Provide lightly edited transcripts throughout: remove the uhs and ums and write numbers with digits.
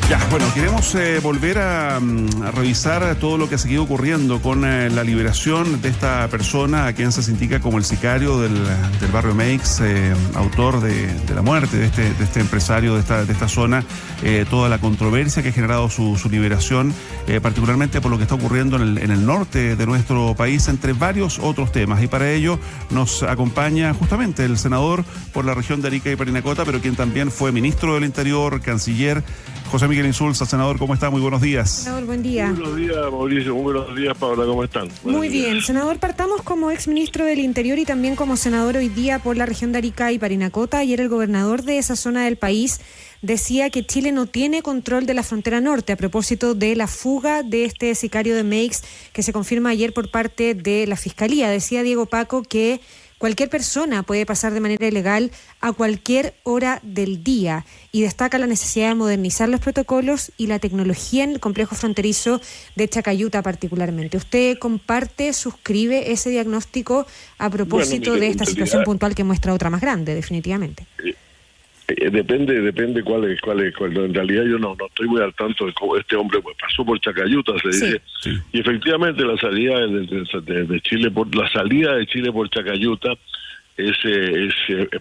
Ya, bueno, queremos volver a revisar todo lo que ha seguido ocurriendo con la liberación de esta persona a quien se indica como el sicario del barrio Meix, autor de la muerte de este empresario de esta zona, toda la controversia que ha generado su liberación, particularmente por lo que está ocurriendo en el norte de nuestro país, entre varios otros temas. Y para ello nos acompaña justamente el senador por la región de Arica y Parinacota, pero quien también fue ministro del Interior, canciller, José Miguel Insulza. Senador, ¿cómo está? Muy buenos días. Senador, buen día. Muy buenos días, Mauricio. Muy buenos días, Paola. ¿Cómo están? Muy bien. Senador, partamos como exministro del Interior y también como senador hoy día por la región de Arica y Parinacota. Ayer el gobernador de esa zona del país decía que Chile no tiene control de la frontera norte a propósito de la fuga de este sicario de Meix que se confirma ayer por parte de la Fiscalía. Decía Diego Paco que cualquier persona puede pasar de manera ilegal a cualquier hora del día y destaca la necesidad de modernizar los protocolos y la tecnología en el complejo fronterizo de Chacayuta particularmente. ¿Usted comparte, suscribe ese diagnóstico a propósito de esta situación puntual que muestra otra más grande, definitivamente? Depende cuál es. En realidad yo no estoy muy al tanto de cómo este hombre pasó por Chacayuta, se dice. Sí. Y efectivamente la salida de Chile de Chile por Chacayuta es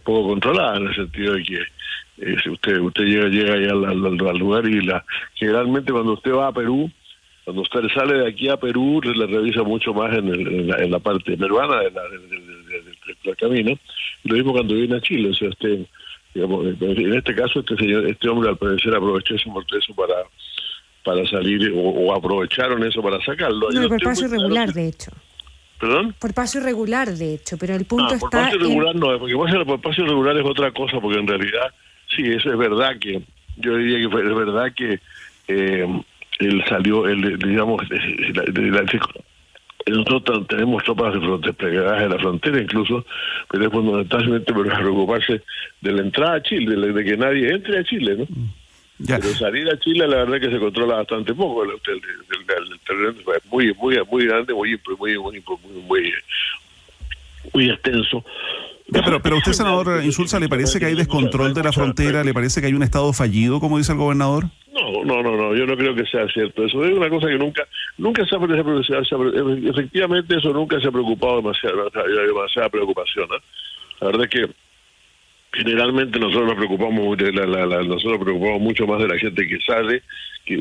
poco controlada, en el sentido de que usted llega ahí al lugar y generalmente cuando usted va a Perú, cuando usted sale de aquí a Perú, le revisa mucho más en la parte peruana del camino. Lo mismo cuando viene a Chile, o sea, digamos, en este caso este hombre al parecer aprovechó eso para salir o aprovecharon eso para sacarlo. No, por paso irregular, de hecho. ¿Perdón? Por paso irregular, de hecho, pero el punto por está paso irregular no, porque por paso irregular es otra cosa, porque en realidad sí, eso es verdad que yo diría que es verdad que él salió, nosotros tenemos tropas desplegadas en la frontera incluso, pero es fundamentalmente para preocuparse de la entrada a Chile, de que nadie entre a Chile, ¿no? Ya. Pero salir a Chile la verdad es que se controla bastante poco, el terreno es muy grande, muy extenso. Ya, pero usted, senador Insulza, ¿le parece que hay descontrol de la frontera? ¿Le parece que hay un estado fallido, como dice el gobernador? No, yo no creo que sea cierto. Eso es una cosa que nunca se ha efectivamente eso nunca se ha preocupado demasiada preocupación, ¿eh? La verdad es que generalmente nosotros nos preocupamos mucho más de la gente que sale, que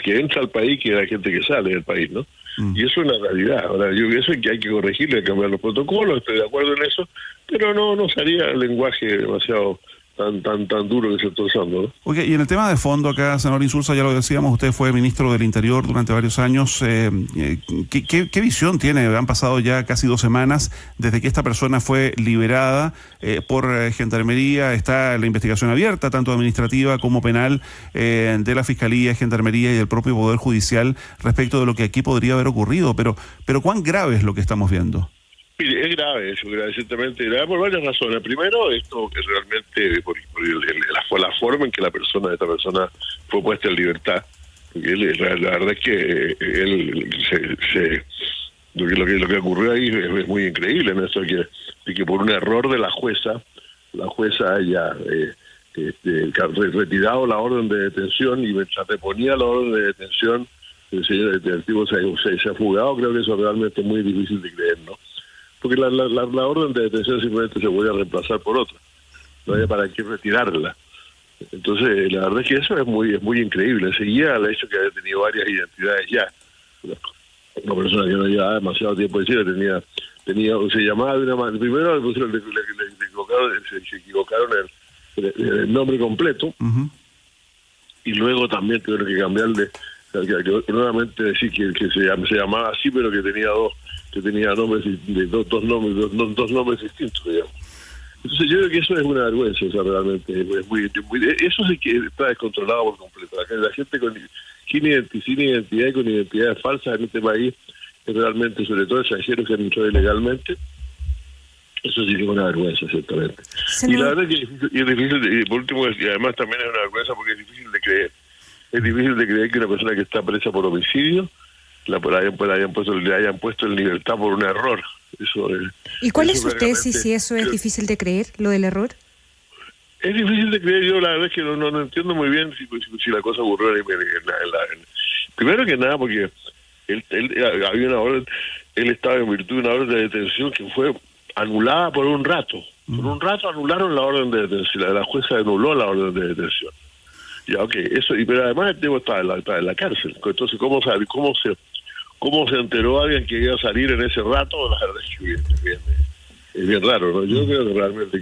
entra al país, que de la gente que sale del país, ¿no? Y eso es una realidad. Ahora, eso es que hay que corregirle, hay que cambiar los protocolos, estoy de acuerdo en eso, pero no salía el lenguaje demasiado tan duro que se está usando, ¿no? Oye, y en el tema de fondo acá, senador Insulza, ya lo decíamos, usted fue ministro del Interior durante varios años. ¿Qué visión tiene? Han pasado ya casi 2 semanas desde que esta persona fue liberada por Gendarmería. Está la investigación abierta, tanto administrativa como penal, de la Fiscalía, Gendarmería y del propio Poder Judicial respecto de lo que aquí podría haber ocurrido. Pero ¿cuán grave es lo que estamos viendo? Mire, es grave eso, ciertamente grave por varias razones. Primero, esto es realmente por la forma en que esta persona fue puesta en libertad. La verdad es que lo que ocurrió ahí es muy increíble, en eso de que por un error de la jueza haya retirado la orden de detención, y mientras reponía la orden de detención, el tipo se ha fugado. Creo que eso realmente es muy difícil de creer, ¿no? Porque la orden de detención simplemente se podía reemplazar por otra, no había para qué retirarla. Entonces la verdad es que eso es muy increíble. Seguía el hecho que había tenido varias identidades ya. Una persona que no llevaba demasiado tiempo en Chile se llamaba de una manera. Primero se equivocaron el nombre completo, y luego también tuvieron que cambiarle, nuevamente decir que se llamaba así, pero que tenía nombres de dos nombres distintos, digamos. Entonces yo creo que eso es una vergüenza, o sea, realmente eso sí que está descontrolado por completo. La gente sin identidad y con identidades falsas en este país, es realmente, sobre todo extranjeros que han entrado ilegalmente, eso sí que es una vergüenza, ciertamente. Y la verdad es que es difícil, y por último, y además también es una vergüenza porque es difícil de creer. Es difícil de creer que una persona que está presa por homicidio le hayan puesto en libertad por un error. Eso es. ¿Y cuál es su tesis, si eso es difícil de creer, lo del error? Es difícil de creer, yo la verdad es que no entiendo muy bien si la cosa ocurrió primero que nada porque había una orden, él estaba en virtud de una orden de detención que fue anulada por un rato. Por un rato anularon la orden de detención, la jueza anuló la orden de detención. Ya, eso, pero además el tipo estaba en la cárcel. Entonces, ¿cómo se enteró alguien que iba a salir en ese rato? La verdad es que es bien raro, ¿no? Yo creo que realmente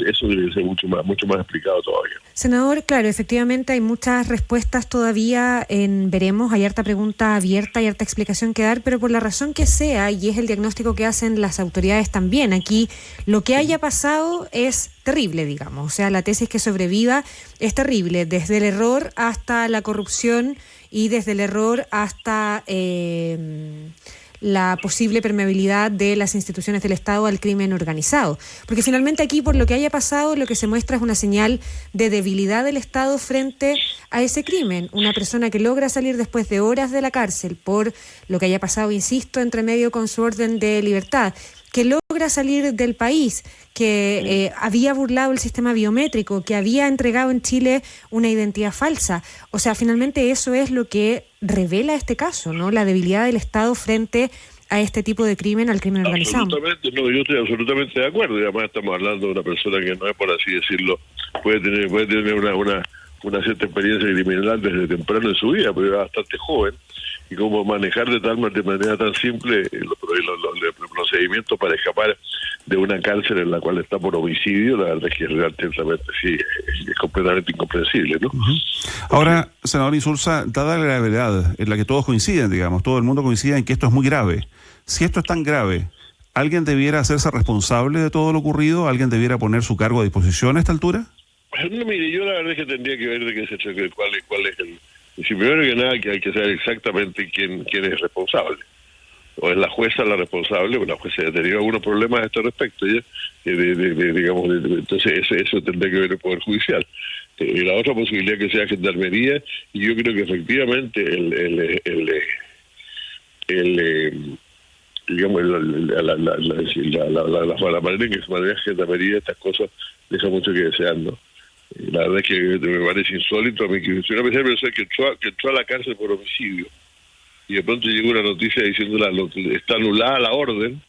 eso debe ser mucho más explicado todavía. Senador, claro, efectivamente hay muchas respuestas todavía veremos, hay harta pregunta abierta, hay harta explicación que dar, pero por la razón que sea, y es el diagnóstico que hacen las autoridades también, aquí lo que haya pasado es terrible, digamos, o sea, la tesis que sobreviva es terrible, desde el error hasta la corrupción y desde el error hasta la posible permeabilidad de las instituciones del Estado al crimen organizado. Porque finalmente aquí, por lo que haya pasado, lo que se muestra es una señal de debilidad del Estado frente a ese crimen. Una persona que logra salir después de horas de la cárcel por lo que haya pasado, insisto, entre medio con su orden de libertad, que logra salir del país, que había burlado el sistema biométrico, que había entregado en Chile una identidad falsa. O sea, finalmente eso es lo que revela este caso, ¿no? La debilidad del Estado frente a este tipo de crimen, al crimen organizado. Absolutamente, no, yo estoy absolutamente de acuerdo. Y además estamos hablando de una persona que no es, por así decirlo, puede tener una cierta experiencia criminal desde temprano en su vida, pero era bastante joven. Y cómo manejar de manera tan simple los procedimientos para escapar de una cárcel en la cual está por homicidio, la verdad es que realmente sí, es completamente incomprensible, ¿no? Ahora, senador Insulza, dada la gravedad en la que todos coinciden, digamos, todo el mundo coincide en que esto es muy grave, si esto es tan grave, ¿alguien debiera hacerse responsable de todo lo ocurrido? ¿Alguien debiera poner su cargo a disposición a esta altura? No, mire, yo la verdad es que tendría que ver de qué se trata, cuál es el... Si primero que nada que hay que saber exactamente quién es responsable. O es la jueza la responsable, o la jueza ha tenido algunos problemas a este respecto, ¿ya? Entonces eso tendría que ver el Poder Judicial. La otra posibilidad que sea Gendarmería, y yo creo que efectivamente la manera en que se maneja Gendarmería, estas cosas deja mucho que desear, ¿no? La verdad es que me parece insólito a mí que si una persona que entró a la cárcel por homicidio y de pronto llegó una noticia diciendo está anulada la orden.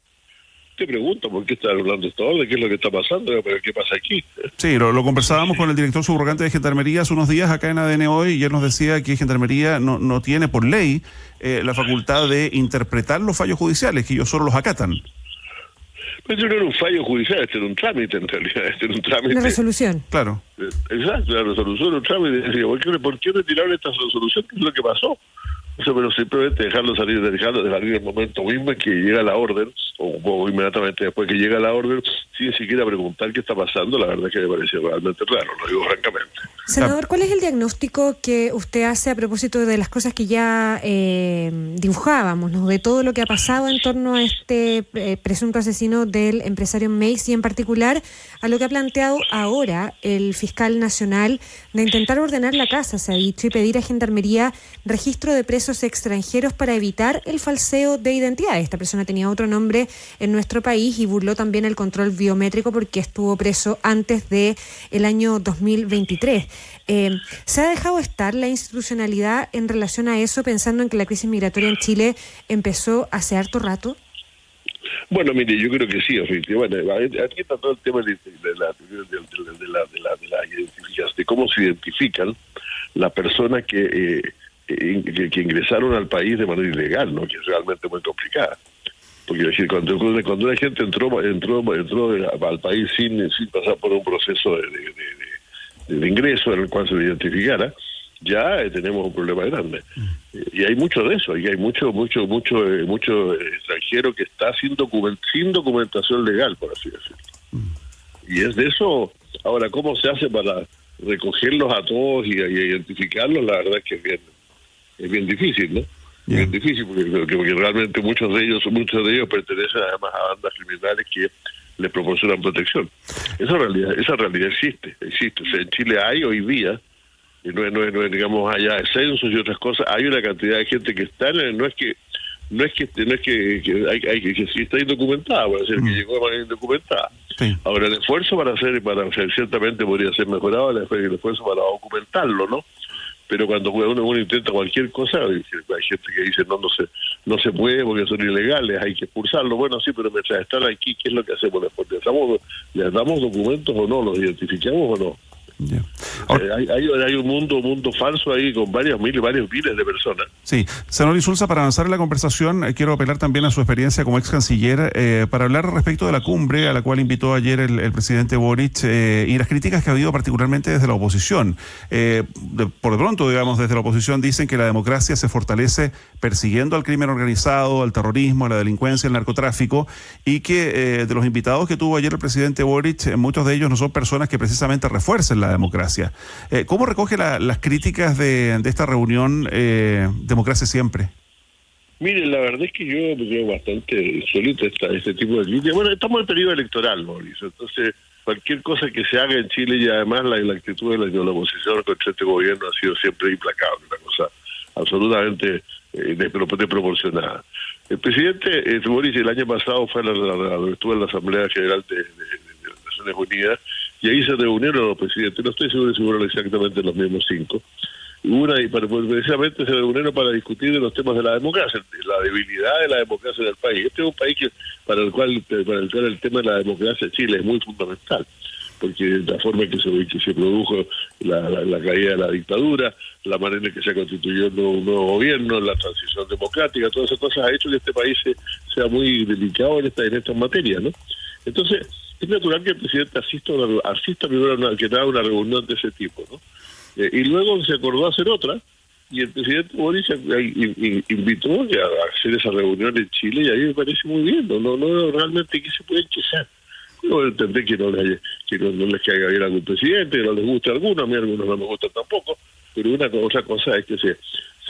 Te pregunto por qué está anulando esta orden, qué es lo que está pasando, pero qué pasa aquí. Sí, lo conversábamos con el director subrogante de Gendarmería hace unos días acá en ADN Hoy, y él nos decía que Gendarmería no tiene por ley la facultad de interpretar los fallos judiciales, que ellos solo los acatan. Pero no era un fallo judicial, este era un trámite en realidad, Una resolución. Claro. Exacto, la resolución, un trámite. Decía, ¿por qué retiraron esta resolución? ¿Qué es lo que pasó? O sea, pero simplemente dejarlo salir en el momento mismo en que llega la orden, o inmediatamente después que llega la orden, sin siquiera preguntar qué está pasando, la verdad es que me parece realmente raro, lo digo francamente. Senador, ¿cuál es el diagnóstico que usted hace a propósito de las cosas que ya dibujábamos, ¿no? De todo lo que ha pasado en torno a este presunto asesino del empresario Mace, y en particular a lo que ha planteado ahora el fiscal nacional de intentar ordenar la casa, se ha dicho, y pedir a Gendarmería registro de presos extranjeros para evitar el falseo de identidad? Esta persona tenía otro nombre en nuestro país y burló también el control biométrico porque estuvo preso antes del año 2023. ¿Se ha dejado estar la institucionalidad en relación a eso, pensando en que la crisis migratoria en Chile empezó hace harto rato? Bueno, mire, yo creo que sí, efectivamente. Aquí está todo el tema de la identificación, de cómo se identifican las personas que ingresaron al país de manera ilegal, ¿no? Que es realmente muy complicada. Porque decir, cuando la gente entró al país sin pasar por un proceso de ingreso en el cual se le identificara, ya tenemos un problema grande. Y hay mucho de eso, y hay mucho extranjero que está sin documentación legal, por así decirlo. Y es de eso. Ahora, ¿cómo se hace para recogerlos a todos y identificarlos? La verdad es que es bien difícil, ¿no? Yeah. Es difícil porque realmente muchos de ellos pertenecen además a bandas criminales que les proporcionan protección. Esa realidad existe. O sea, en Chile hay hoy día, y no es digamos allá de censos y otras cosas, hay una cantidad de gente que está no es que está indocumentada, puede ser que llegó de manera indocumentada, Sí. Ahora, el esfuerzo para hacer ciertamente podría ser mejorado, el esfuerzo para documentarlo, ¿no? Pero cuando uno intenta cualquier cosa, hay gente que dice no se puede porque son ilegales, hay que expulsarlo. Bueno, sí, pero mientras están aquí, ¿qué es lo que hacemos después? ¿Les damos documentos o no? ¿Los identificamos o no? Yeah. Hay un mundo falso ahí con varios miles de personas. Sí, senador Insulza, para avanzar en la conversación, quiero apelar también a su experiencia como ex canciller para hablar respecto de la cumbre a la cual invitó ayer el presidente Boric y las críticas que ha habido particularmente desde la oposición. Por de pronto, digamos, desde la oposición dicen que la democracia se fortalece persiguiendo al crimen organizado, al terrorismo, a la delincuencia, al narcotráfico, y que de los invitados que tuvo ayer el presidente Boric, muchos de ellos no son personas que precisamente refuercen la democracia. ¿Cómo recoge las críticas de esta reunión Democracia Siempre? Mire, la verdad es que yo veo bastante insólito este tipo de críticas. Bueno, estamos en periodo electoral, Mauricio, entonces cualquier cosa que se haga en Chile, y además la actitud de la oposición contra este gobierno ha sido siempre implacable, una cosa absolutamente desproporcionada. El presidente Boric el año pasado estuvo en la Asamblea General de Naciones Unidas, y ahí se reunieron los presidentes, no estoy seguro exactamente los mismos 5, precisamente se reunieron para discutir de los temas de la democracia, la debilidad de la democracia en el país. Este es un país para el cual el tema de la democracia en Chile es muy fundamental, porque la forma en que se produjo la caída de la dictadura, la manera en que se constituyó un nuevo gobierno, la transición democrática, todas esas cosas ha hecho que este país sea muy delicado en estas materias, ¿no? Entonces, es natural que el presidente asista primero a una reunión de ese tipo, ¿no? Y luego se acordó hacer otra, y el presidente Boric invitó a hacer esa reunión en Chile, y a mí me parece muy bien, no realmente que se puede quejar. Yo entendé que no les caiga bien a algún presidente, que no les guste a algunos, a mí algunos no me gustan tampoco, pero otra cosa es que se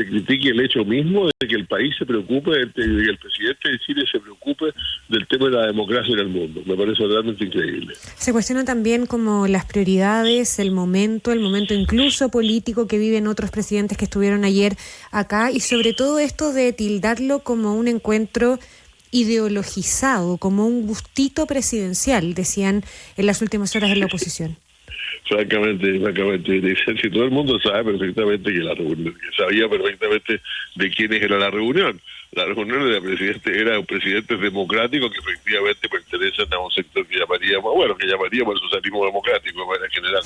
critique el hecho mismo de que el país se preocupe, de que el presidente de Chile se preocupe del tema de la democracia en el mundo. Me parece realmente increíble. Se cuestionan también como las prioridades, el momento incluso político que viven otros presidentes que estuvieron ayer acá, y sobre todo esto de tildarlo como un encuentro ideologizado, como un gustito presidencial, decían en las últimas horas de la oposición. Francamente, si todo el mundo sabe perfectamente que sabía perfectamente de quiénes era la reunión. La reunión del presidente era un presidente democrático que efectivamente pertenecen a un sector que llamaríamos el socialismo democrático en general.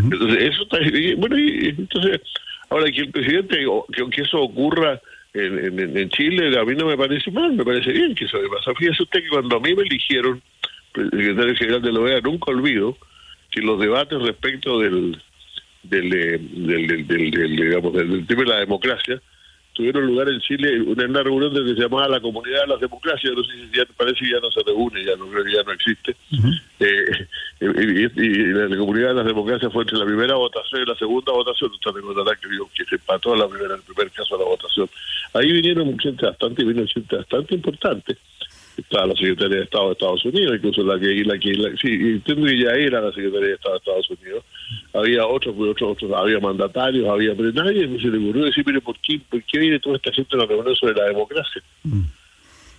Entonces, eso está bueno, y entonces, ahora que el presidente, que eso ocurra en Chile, a mí no me parece mal, me parece bien que eso pasa. Fíjese usted que cuando a mí me eligieron secretario general de la OEA, nunca olvido que los debates respecto del tema de la democracia tuvieron lugar en Chile en una reunión que se llamaba la Comunidad de las Democracias. No sé si parece que ya no se reúne, ya no existe. Y la Comunidad de las Democracias fue entre la primera votación y la segunda votación. Usted recordará que se empató el primer caso de la votación. Ahí vinieron gente bastante importante. Estaba la Secretaría de Estado de Estados Unidos, incluso entiendo que ya era la Secretaría de Estado de Estados Unidos. Había otros, había mandatarios, pero nadie se le ocurrió decir, mire, ¿por qué viene toda esta gente a la reunión sobre la democracia?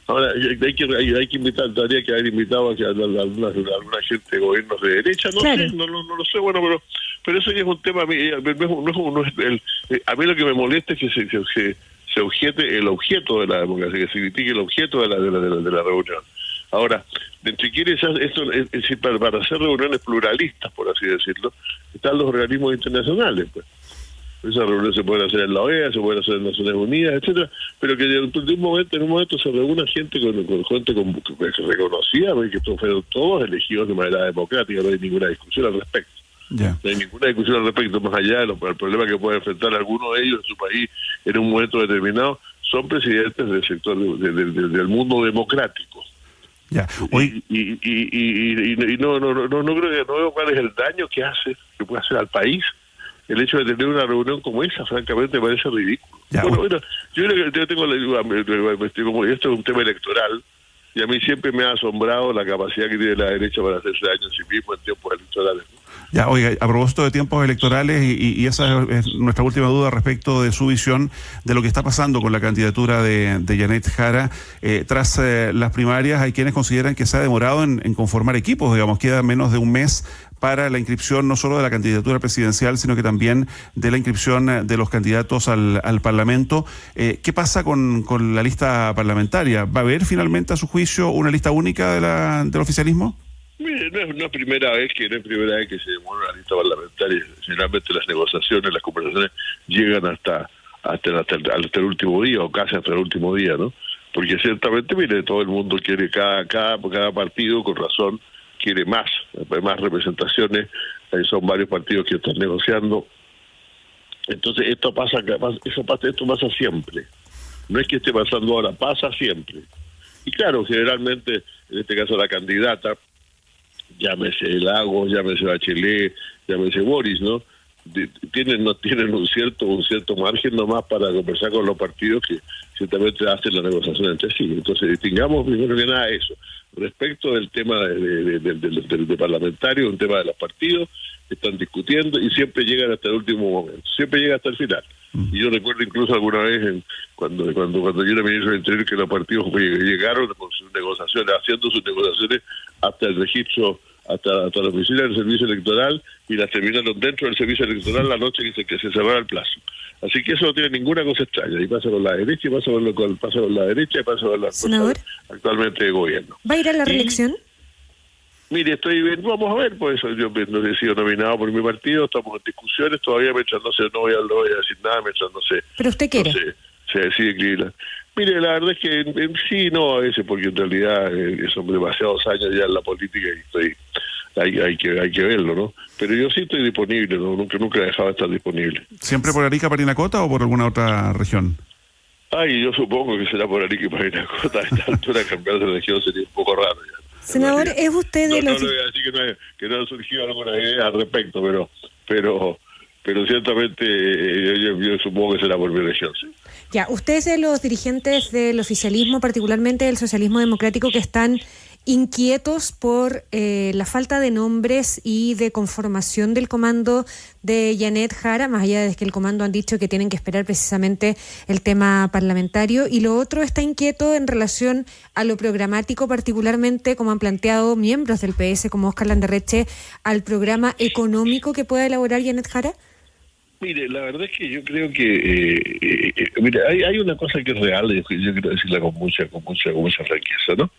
Ahora, hay que invitar, tendría que haber invitado a alguna gente de gobiernos de derecha, no lo sé, bueno, pero eso ya es un tema, a mí lo que me molesta es que se objete el objeto de la democracia, que se critique el objeto de la reunión. Ahora, entre quienes para hacer reuniones pluralistas, por así decirlo, están los organismos internacionales, pues. Esas reuniones se pueden hacer en la OEA, se pueden hacer en Naciones Unidas, etcétera, pero que en un momento se reúna gente con gente que reconocida, que fueron todos elegidos de manera democrática, no hay ninguna discusión al respecto. Yeah. No hay ninguna discusión al respecto, más allá del problema que puede enfrentar alguno de ellos en su país en un momento determinado. Son presidentes del sector del mundo democrático. Yeah. Y no veo cuál es el daño que puede hacer al país el hecho de tener una reunión como esa. Francamente me parece ridículo. Yeah. Bueno, yo tengo esto es un tema electoral, y a mí siempre me ha asombrado la capacidad que tiene la derecha para hacerse daño a sí mismo en tiempos electorales, ¿no? Ya, oiga, a propósito de tiempos electorales, y esa es nuestra última duda respecto de su visión de lo que está pasando con la candidatura de Janet Jara. Tras las primarias, hay quienes consideran que se ha demorado en conformar equipos, digamos, queda menos de un mes para la inscripción no solo de la candidatura presidencial, sino que también de la inscripción de los candidatos al Parlamento. ¿Qué pasa con la lista parlamentaria? ¿Va a haber finalmente, a su juicio, una lista única del oficialismo? Mire, no es primera vez que se demora una lista parlamentaria. Generalmente las negociaciones, las conversaciones llegan hasta el último día, o casi hasta el último día, ¿no? Porque ciertamente, mire, todo el mundo quiere, cada partido, con razón, quiere más representaciones. Son varios partidos que están negociando. Entonces esto pasa siempre. No es que esté pasando ahora, pasa siempre. Y claro, generalmente, en este caso la candidata, llámese Lagos, llámese Bachelet, llámese Boris, ¿no? Tienen un cierto margen nomás para conversar con los partidos que ciertamente hacen la negociación entre sí. Entonces distingamos primero que nada eso. Respecto del tema del parlamentario, un tema de los partidos, están discutiendo y siempre llegan hasta el último momento, siempre llega hasta el final. Y yo recuerdo incluso alguna vez cuando yo era ministro del Interior, que los partidos llegaron con sus negociaciones, haciendo sus negociaciones hasta el registro, hasta la oficina del servicio electoral, y las terminaron dentro del servicio electoral la noche que se cerrara el plazo. Así que eso no tiene ninguna cosa extraña, y pasa con la derecha, y pasa con la derecha, y pasa con la fuerza actualmente de gobierno. ¿Va a ir a la reelección? Mire, vamos a ver, por eso yo no he sido nominado por mi partido, estamos en discusiones, todavía mientras no voy a decir nada, mientras no sé. ¿Pero usted quiere? Se decide Cleveland. Mire, la verdad es que sí, no, a veces, porque en realidad son demasiados años ya en la política y hay que verlo, ¿no? Pero yo sí estoy disponible, ¿no? Nunca he dejado de estar disponible. ¿Siempre por Arica, Parinacota o por alguna otra región? Yo supongo que será por Arica y Parinacota. A esta altura cambiar de región sería un poco raro ya. Senador, ¿es usted de los...? No le voy a decir que no ha surgido alguna idea al respecto, pero ciertamente yo supongo que será por mi región, sí. Ya, usted es de los dirigentes del oficialismo, particularmente del socialismo democrático, que están inquietos por la falta de nombres y de conformación del comando de Janet Jara, más allá de que el comando han dicho que tienen que esperar precisamente el tema parlamentario, y lo otro está inquieto en relación a lo programático, particularmente como han planteado miembros del PS como Óscar Landerreche, al programa económico que pueda elaborar Janet Jara. Mire, la verdad es que yo creo que hay una cosa que es real, y yo quiero decirla con mucha franqueza, ¿no?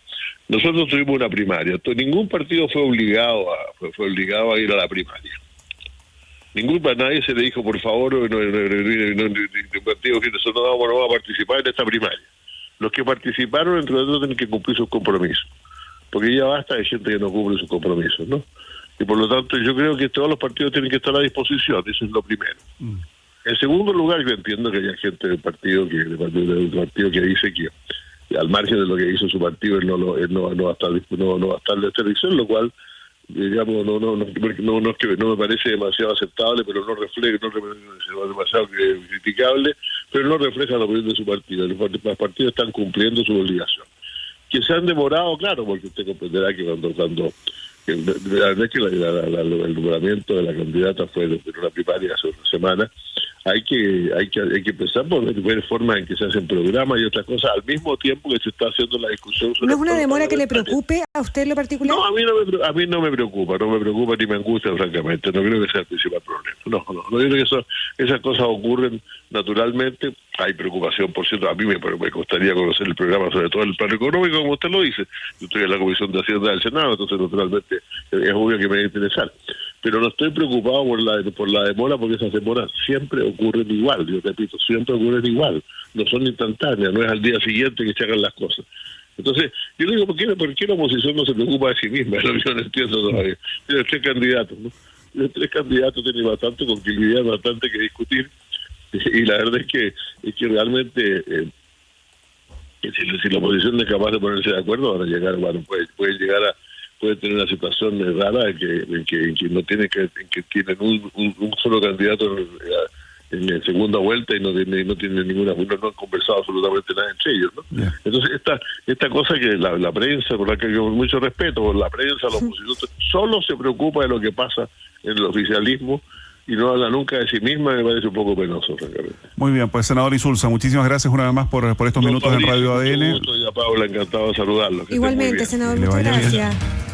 Nosotros tuvimos una primaria. Ningún partido fue obligado a ir a la primaria. Nadie se le dijo, por favor, un partido que nosotros no vamos a participar en esta primaria. Los que participaron, entre otros, tienen que cumplir sus compromisos, porque ya basta de gente que no cumple sus compromisos, ¿no? Y por lo tanto yo creo que todos los partidos tienen que estar a disposición, eso es lo primero. En segundo lugar, yo entiendo que haya gente del partido que dice que al margen de lo que hizo su partido, él no va a estar en esta elección, lo cual, digamos, no me parece demasiado aceptable, pero no refleja, demasiado criticable, pero no refleja la opinión de su partido. Los partidos están cumpliendo su obligación. Que se han demorado, claro, porque usted comprenderá que cuando la verdad es que el nombramiento de la candidata fue en una primaria hace una semana. Hay que empezar por ver formas en que se hacen programas y otras cosas al mismo tiempo que se está haciendo la discusión sobre... ¿No es una demora que le preocupe a usted en lo particular? No, a mí no me preocupa ni me angustia, francamente. No creo que sea el principal problema. No, yo creo que esas cosas ocurren naturalmente. Hay preocupación, por cierto, a mí me gustaría conocer el programa, sobre todo el plano económico, como usted lo dice. Yo estoy en la Comisión de Hacienda del Senado, entonces naturalmente es obvio que me va a interesar. Pero no estoy preocupado por la demora, porque esas demoras siempre ocurren igual, yo repito, siempre ocurren igual. No son instantáneas, no es al día siguiente que se hagan las cosas. Entonces, yo digo, ¿por qué la oposición no se preocupa de sí misma? Es lo que yo no entiendo todavía. Tiene 3 candidatos, ¿no? Los 3 candidatos tienen bastante tranquilidad, bastante que discutir. Y la verdad es que realmente si la oposición no es capaz de ponerse de acuerdo, van a llegar, puede tener una situación rara en que no tiene que tienen un solo candidato en segunda vuelta y no tienen ninguna, no han conversado absolutamente nada entre ellos, ¿no? Yeah. Entonces esta cosa que la prensa, por la que yo mucho respeto por la prensa, la oposición, solo se preocupa de lo que pasa en el oficialismo y no habla nunca de sí misma, me parece un poco penoso, francamente. Muy bien, pues senador Insulza, muchísimas gracias una vez más por estos minutos en Radio ADN. Paula, encantado de saludarlo. Igualmente, senador, muchas gracias.